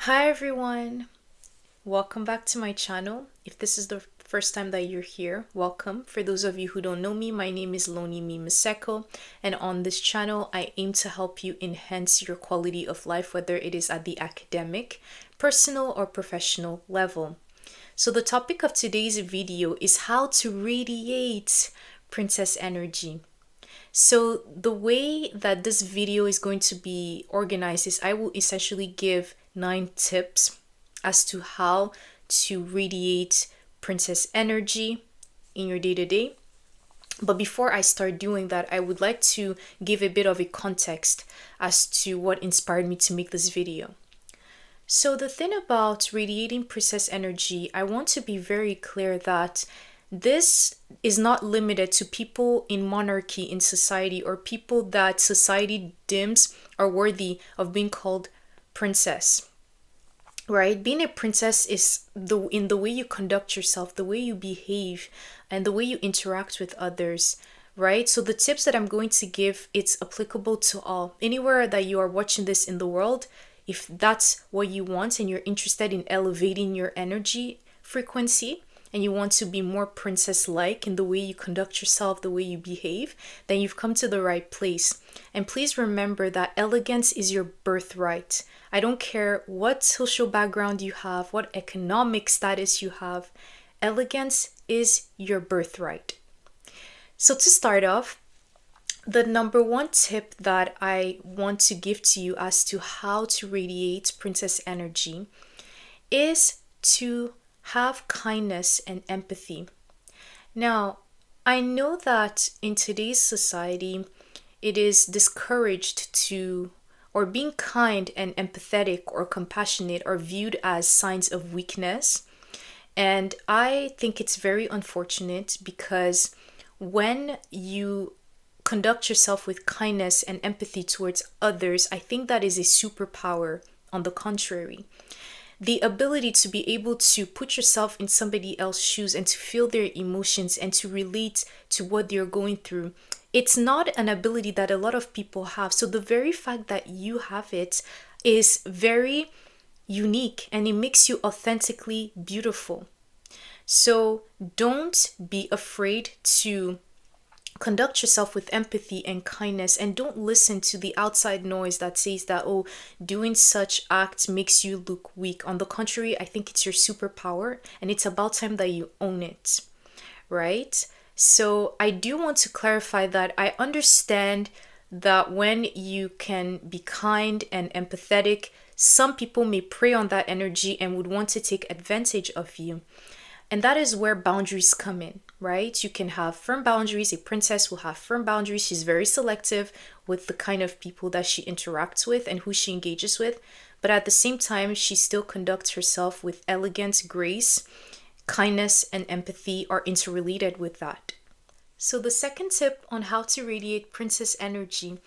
Hi everyone, welcome back to my channel. If this is the first time that you're here, welcome. For those of you who don't know me, my name is 𝐓𝐈𝐌𝐄𝐒𝐋𝐈𝐒, and on this channel I aim to help you enhance your quality of life, whether it is at the academic, personal, or professional level. So the topic of today's video is how to radiate princess energy. So the way that this video is going to be organized is I will essentially give 9 tips as to how to radiate princess energy in your day-to-day. But before I start doing that, I would like to give a bit of a context as to what inspired me to make this video. So the thing about radiating princess energy, I want to be very clear that this is not limited to people in monarchy in society or people that society deems are worthy of being called princess. Right? Being a princess is in the way you conduct yourself, the way you behave, and the way you interact with others. Right? So the tips that I'm going to give, it's applicable to all. Anywhere that you are watching this in the world, if that's what you want and you're interested in elevating your energy frequency, and you want to be more princess-like in the way you conduct yourself, the way you behave, then you've come to the right place. And please remember that elegance is your birthright. I don't care what social background you have, what economic status you have, elegance is your birthright. So to start off, the number one tip that I want to give to you as to how to radiate princess energy is to have kindness and empathy. Now, I know that in today's society, it is discouraged to, or being kind and empathetic or compassionate are viewed as signs of weakness. And I think it's very unfortunate because when you conduct yourself with kindness and empathy towards others, I think that is a superpower. On the contrary, the ability to be able to put yourself in somebody else's shoes and to feel their emotions and to relate to what they're going through, it's not an ability that a lot of people have. So the very fact that you have it is very unique and it makes you authentically beautiful. So don't be afraid to conduct yourself with empathy and kindness, and don't listen to the outside noise that says that, oh, doing such acts makes you look weak. On the contrary, I think it's your superpower and it's about time that you own it, right? So I do want to clarify that I understand that when you can be kind and empathetic, some people may prey on that energy and would want to take advantage of you. And that is where boundaries come in, right? You can have firm boundaries. A princess will have firm boundaries. She's very selective with the kind of people that she interacts with and who she engages with. But at the same time, she still conducts herself with elegance, grace, kindness, and empathy are interrelated with that. So the second tip on how to radiate princess energy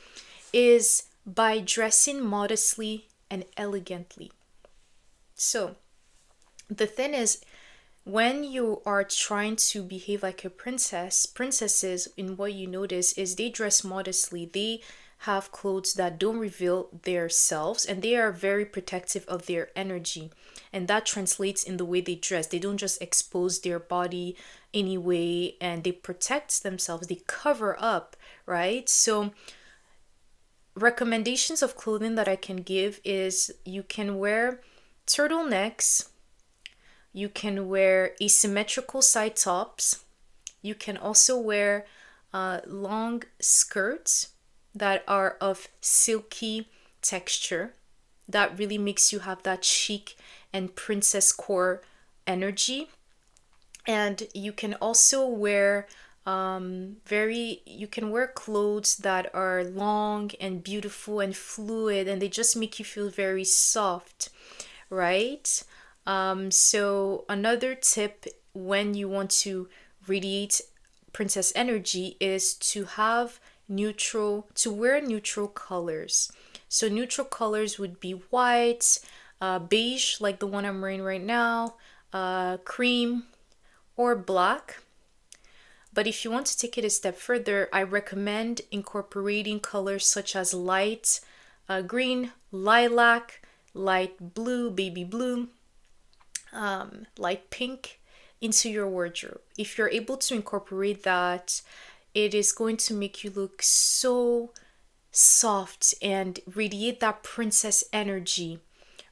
is by dressing modestly and elegantly. So the thing is, when you are trying to behave like a princess, princesses, in what you notice is they dress modestly. They have clothes that don't reveal their selves and they are very protective of their energy. And that translates in the way they dress. They don't just expose their body anyway, and they protect themselves. They cover up, right? So recommendations of clothing that I can give is you can wear turtlenecks. You can wear asymmetrical side tops. You can also wear long skirts that are of silky texture. That really makes you have that chic and princess core energy. And you can also wear you can wear clothes that are long and beautiful and fluid, and they just make you feel very soft, right? So another tip when you want to radiate princess energy is to wear neutral colors. So neutral colors would be white, beige, like the one I'm wearing right now, cream, or black. But if you want to take it a step further, I recommend incorporating colors such as light green, lilac, light blue, baby blue, light pink into your wardrobe. If you're able to incorporate that, it is going to make you look so soft and radiate that princess energy,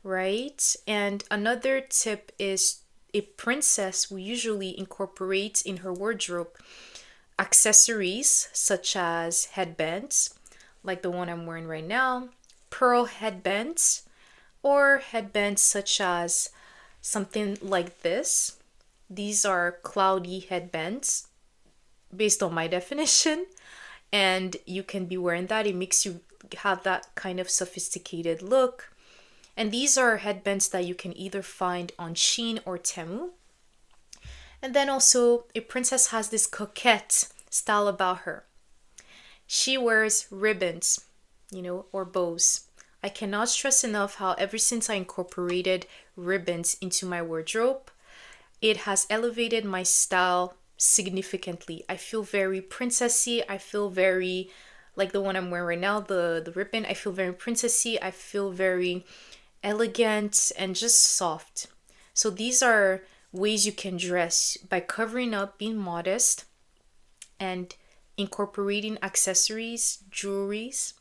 right? And another tip is a princess will usually incorporate in her wardrobe accessories such as headbands, like the one I'm wearing right now, pearl headbands, or headbands such as something like this. These are cloudy headbands based on my definition, and you can be wearing that. It makes you have that kind of sophisticated look. And these are headbands that you can either find on Shein or Temu. And then also, a princess has this coquette style about her. She wears ribbons, or bows. I cannot stress enough how ever since I incorporated ribbons into my wardrobe, it has elevated my style significantly. I feel very princessy. I feel very, like the one I'm wearing right now, the ribbon, I feel very princessy. I feel very elegant and just soft. So these are ways you can dress by covering up, being modest, and incorporating accessories, jewelries,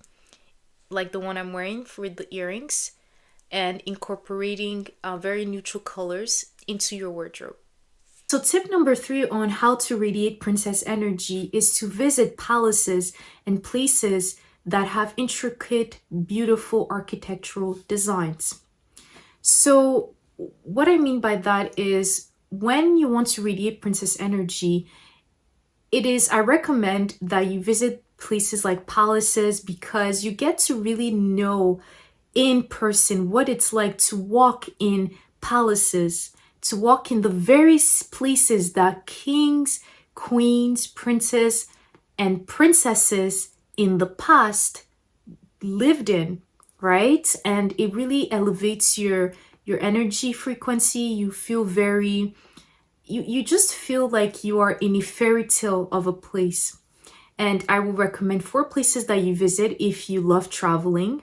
like the one I'm wearing for the earrings, and incorporating very neutral colors into your wardrobe. So tip number 3 on how to radiate princess energy is to visit palaces and places that have intricate, beautiful architectural designs. So what I mean by that is when you want to radiate princess energy, I recommend that you visit places like palaces because you get to really know in person what it's like to walk in palaces, to walk in the very places that kings, queens, princes, and princesses in the past lived in, right? And it really elevates your energy frequency. You feel very, you just feel like you are in a fairy tale of a place. And I will recommend 4 places that you visit if you love traveling.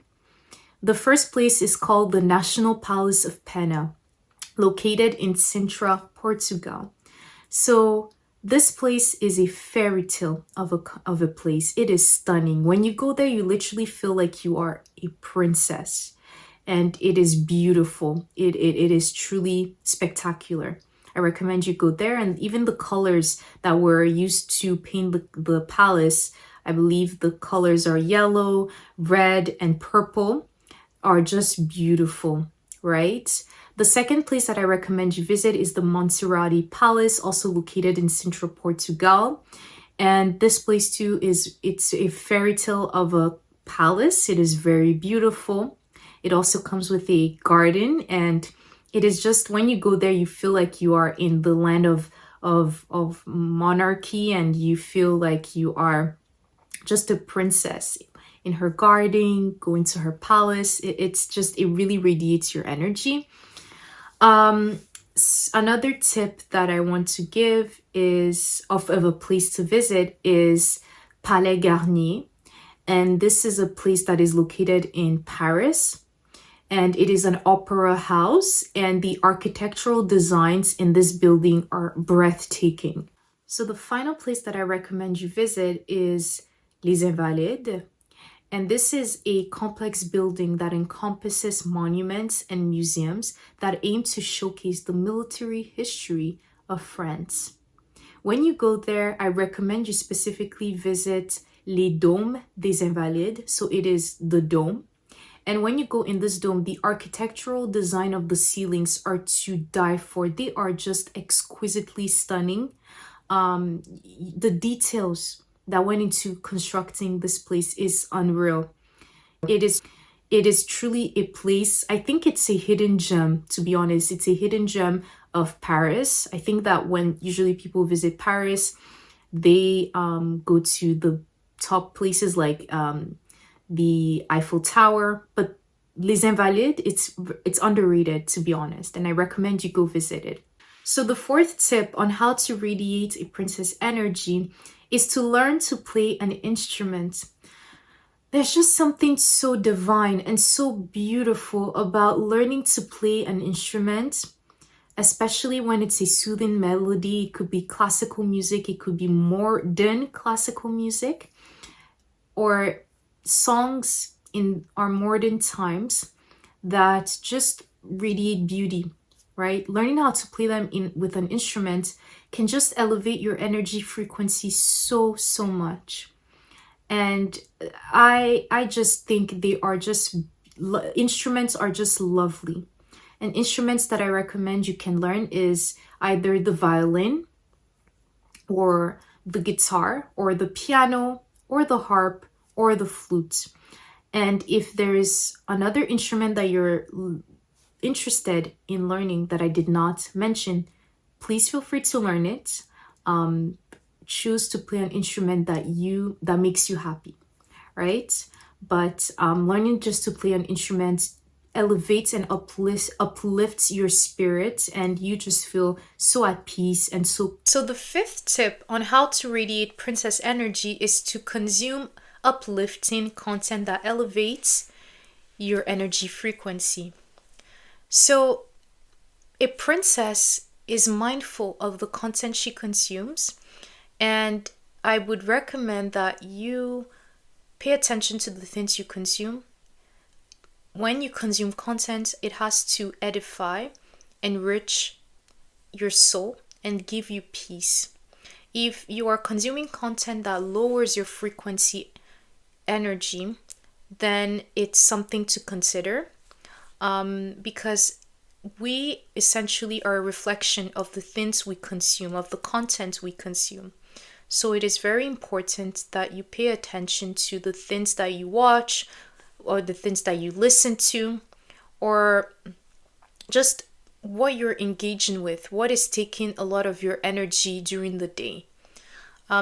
The first place is called the National Palace of Pena, located in Sintra, Portugal. So this place is a fairy tale of a place. It is stunning. When you go there, you literally feel like you are a princess. And it is beautiful. It is truly spectacular. I recommend you go there. And even the colors that were used to paint the palace, I believe the colors are yellow, red, and purple, are just beautiful, right? The second place that I recommend you visit is the Monserrate Palace, also located in Sintra, Portugal. And this place too it's a fairy tale of a palace. It is very beautiful. It also comes with a garden, and it is just, when you go there, you feel like you are in the land of monarchy, and you feel like you are just a princess in her garden, going to her palace. It really radiates your energy. Another tip that I want to give is of a place to visit is Palais Garnier. And this is a place that is located in Paris. And it is an opera house, and the architectural designs in this building are breathtaking. So the final place that I recommend you visit is Les Invalides. And this is a complex building that encompasses monuments and museums that aim to showcase the military history of France. When you go there, I recommend you specifically visit Les Dômes des Invalides. So it is the dome. And when you go in this dome, the architectural design of the ceilings are to die for. They are just exquisitely stunning. The details that went into constructing this place is unreal. It is truly a place. I think it's a hidden gem, to be honest. It's a hidden gem of Paris. I think that when usually people visit Paris, they go to the top places like the Eiffel Tower, but Les Invalides, it's underrated, to be honest, and I recommend you go visit it. So the 4th tip on how to radiate a princess energy is to learn to play an instrument. there's just something so divine and so beautiful about learning to play an instrument, especially when it's a soothing melody. It could be classical music, it could be modern classical music, or songs in our modern times that just radiate beauty, right? Learning how to play them with an instrument can just elevate your energy frequency so much. And I just think they are just instruments are just lovely. And instruments that I recommend you can learn is either the violin or the guitar or the piano or the harp or the flute. And if there's another instrument that you're interested in learning that I did not mention, please feel free to learn it. Choose to play an instrument that makes you happy, right? But learning just to play an instrument elevates and uplifts your spirit, and you just feel so at peace and so. So the fifth tip on how to radiate princess energy is to consume uplifting content that elevates your energy frequency. So a princess is mindful of the content she consumes, and I would recommend that you pay attention to the things you consume. When you consume content, it has to edify, enrich your soul, and give you peace. If you are consuming content that lowers your frequency energy, then it's something to consider, because we essentially are a reflection of the things we consume, of the content we consume. So it is very important that you pay attention to the things that you watch, or the things that you listen to, or just what you're engaging with, what is taking a lot of your energy during the day.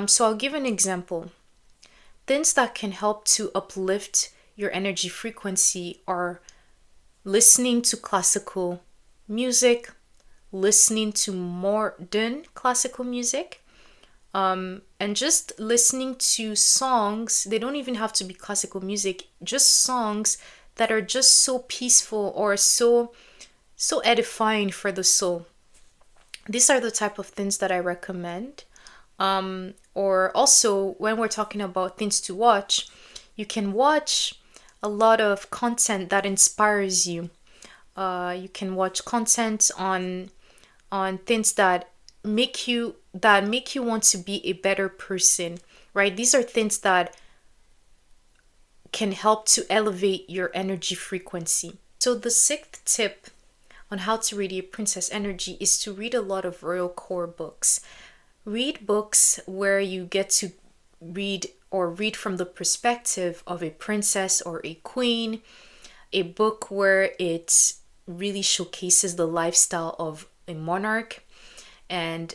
So I'll give an example. Things that can help to uplift your energy frequency are listening to classical music, listening to modern classical music, and just listening to songs. They don't even have to be classical music, just songs that are just so peaceful or so edifying for the soul. These are the type of things that I recommend. Or also, when we're talking about things to watch, you can watch a lot of content that inspires you. You can watch content on things that make you want to be a better person, right? These are things that can help to elevate your energy frequency. So the sixth tip on how to radiate princess energy is to read a lot of royal core books. Read books where you get to read from the perspective of a princess or a queen. A book where it really showcases the lifestyle of a monarch. And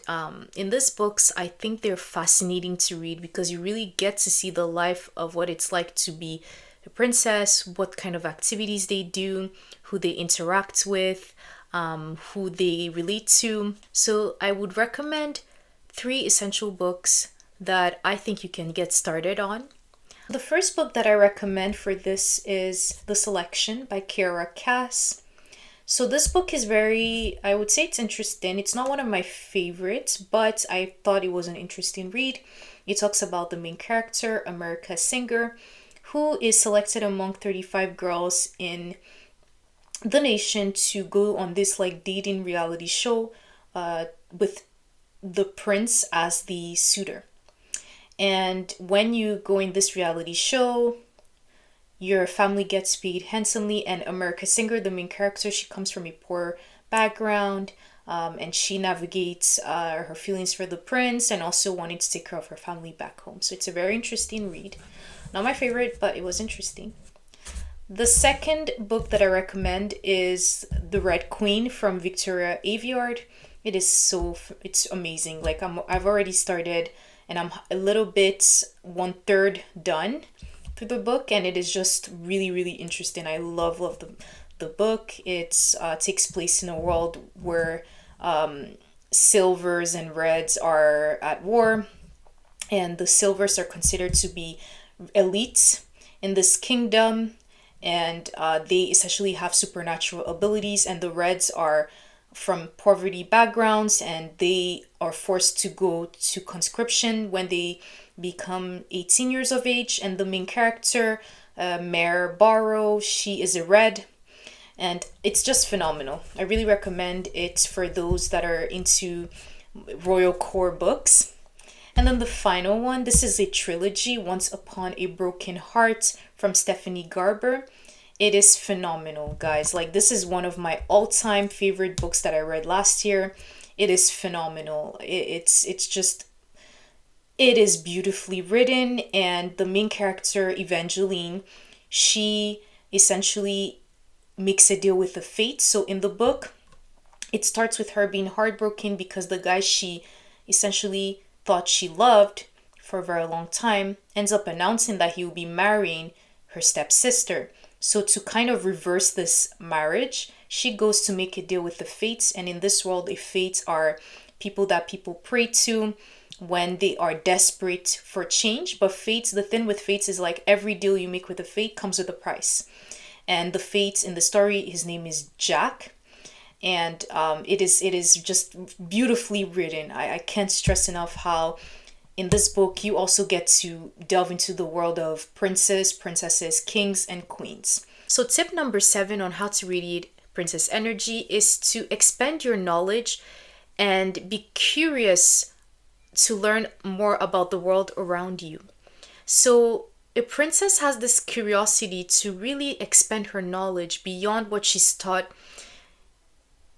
in these books, I think they're fascinating to read because you really get to see the life of what it's like to be a princess, what kind of activities they do, who they interact with, who they relate to. So I would recommend 3 essential books that I think you can get started on. The first book that I recommend for this is The Selection by 𝐓𝐈𝐌𝐄𝐒. So this book is I would say it's interesting. It's not one of my favorites, but I thought it was an interesting read. It talks about the main character, America Singer, who is selected among 35 girls in the nation to go on this dating reality show with the prince as the suitor. And when you go in this reality show, your family gets paid handsomely, and America Singer, the main character, she comes from a poor background, and she navigates her feelings for the prince and also wanting to take care of her family back home. So it's a very interesting read. Not my favorite, but it was interesting. The second book that I recommend is The Red Queen from Victoria Aveyard. It's amazing. I've already started, and I'm a little bit 1/3 done through the book, and it is just really, really interesting. I love the book. It takes place in a world where silvers and reds are at war, and the silvers are considered to be elite, in this kingdom, and they essentially have supernatural abilities, and the Reds are from poverty backgrounds, and they are forced to go to conscription when they become 18 years of age. And the main character, Mare Barrow, she is a Red, and it's just phenomenal. I really recommend it for those that are into royal core books. And then the final one, this is a trilogy, Once Upon a Broken Heart from Stephanie Garber. It is phenomenal, guys. Like, this is one of my all-time favorite books that I read last year. It is phenomenal. It's just, it is beautifully written, and the main character, Evangeline, she essentially makes a deal with the fate. So in the book, it starts with her being heartbroken because the guy she essentially thought she loved for a very long time ends up announcing that he will be marrying her stepsister. So to kind of reverse this marriage, she goes to make a deal with the fates. And in this world, the fates are people that people pray to when they are desperate for change. But fates, the thing with fates is like every deal you make with a fate comes with a price. And the fates in the story, his name is Jack. And it is just beautifully written. I can't stress enough how in this book you also get to delve into the world of princesses, kings, and queens. So tip number 7 on how to radiate princess energy is to expand your knowledge and be curious to learn more about the world around you. So a princess has this curiosity to really expand her knowledge beyond what she's taught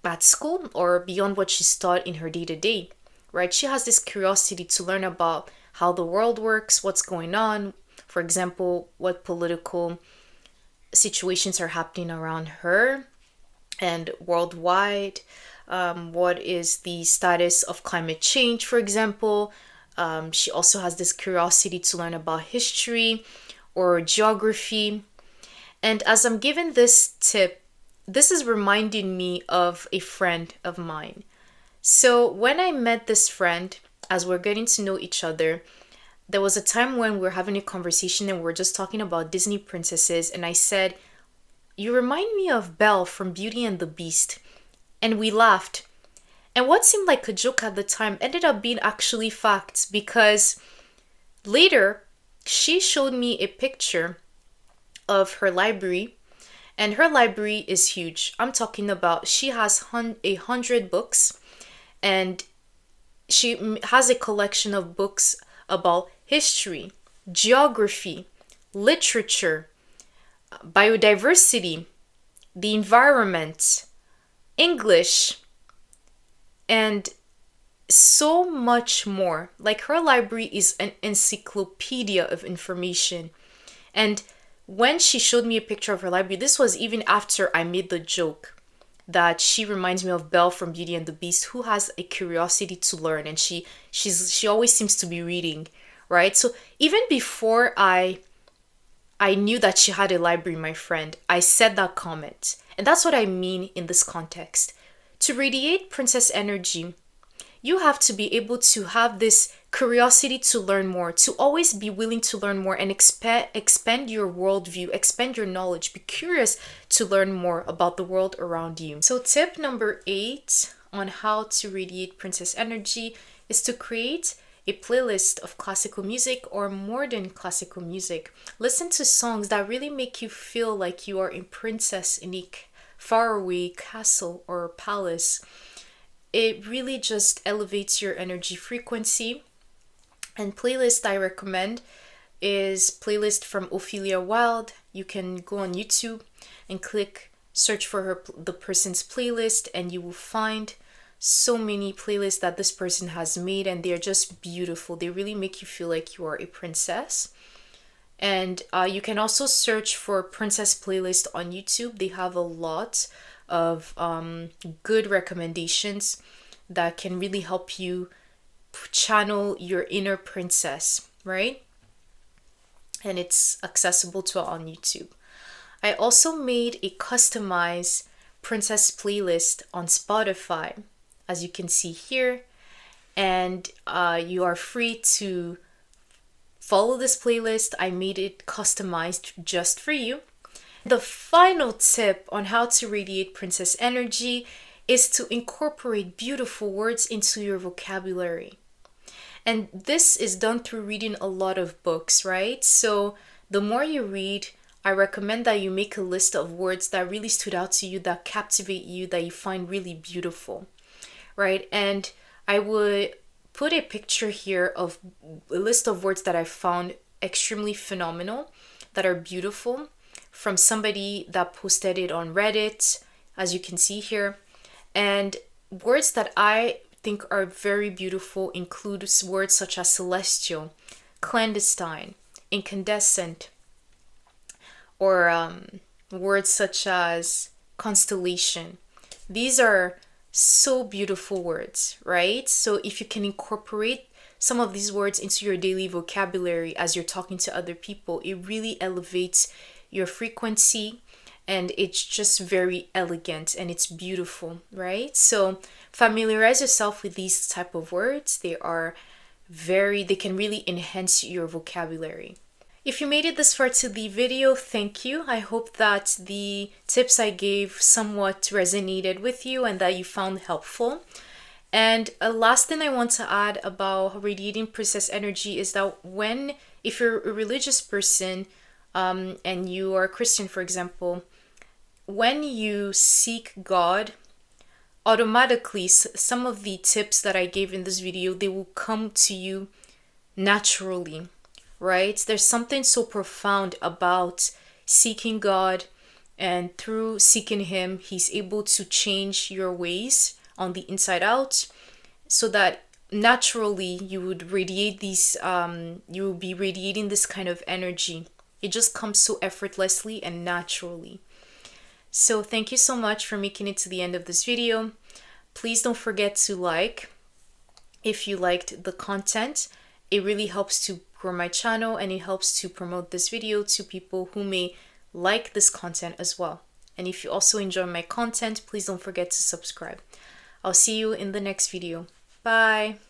at school or beyond what she's taught in her day-to-day, right? She has this curiosity to learn about how the world works, what's going on, for example, what political situations are happening around her and worldwide, what is the status of climate change, for example. She also has this curiosity to learn about history or geography. And as I'm given this tip, this is reminding me of a friend of mine. So when I met this friend, as we're getting to know each other, there was a time when we were having a conversation and we were just talking about Disney princesses. And I said, "You remind me of Belle from Beauty and the Beast." And we laughed. And what seemed like a joke at the time ended up being actually facts, because later she showed me a picture of her library. And her library is huge. I'm talking about, she has 100 books, and she has a collection of books about history, geography, literature, biodiversity, the environment, English, and so much more. Like, her library is an encyclopedia of information. And when she showed me a picture of her library, this was even after I made the joke that she reminds me of Belle from Beauty and the Beast, who has a curiosity to learn, and she always seems to be reading, right? So even before I knew that she had a library, my friend, I said that comment. And that's what I mean in this context. To radiate princess energy, you have to be able to have this curiosity to learn more, to always be willing to learn more and expand your worldview, expand your knowledge, be curious to learn more about the world around you. So tip number 8 on how to radiate princess energy is to create a playlist of classical music or modern classical music. Listen to songs that really make you feel like you are a princess in a faraway castle or palace. It really just elevates your energy frequency. And playlist I recommend is playlist from Ophelia Wilde. You can go on YouTube and search for the person's playlist, and you will find so many playlists that this person has made, and they're just beautiful. They really make you feel like you are a princess. And you can also search for princess playlist on YouTube. They have a lot of good recommendations that can really help you channel your inner princess, right? And it's accessible to on YouTube. I also made a customized princess playlist on Spotify, as you can see here, and you are free to follow this playlist. I made it customized just for you. The final tip on how to radiate princess energy is to incorporate beautiful words into your vocabulary. And this is done through reading a lot of books, right? So the more you read, I recommend that you make a list of words that really stood out to you, that captivate you, that you find really beautiful, right? And I would put a picture here of a list of words that I found extremely phenomenal, that are beautiful, from somebody that posted it on Reddit, as you can see here. And words that I think are very beautiful include words such as celestial, clandestine, incandescent, or words such as constellation. These are so beautiful words, right? So if you can incorporate some of these words into your daily vocabulary as you're talking to other people, it really elevates your frequency, and it's just very elegant and it's beautiful, right? So familiarize yourself with these type of words. They can really enhance your vocabulary. If you made it this far to the video, thank you. I hope that the tips I gave somewhat resonated with you and that you found helpful. And a last thing I want to add about radiating princess energy is that if you're a religious person, and you are a Christian, for example, when you seek God, automatically some of the tips that I gave in this video, they will come to you naturally, right? There's something so profound about seeking God, and through seeking Him, He's able to change your ways on the inside out, so that naturally you would radiate these, you will be radiating this kind of energy. It just comes so effortlessly and naturally. So thank you so much for making it to the end of this video. Please don't forget to like if you liked the content. It really helps to grow my channel, and it helps to promote this video to people who may like this content as well. And if you also enjoy my content, please don't forget to subscribe. I'll see you in the next video. Bye.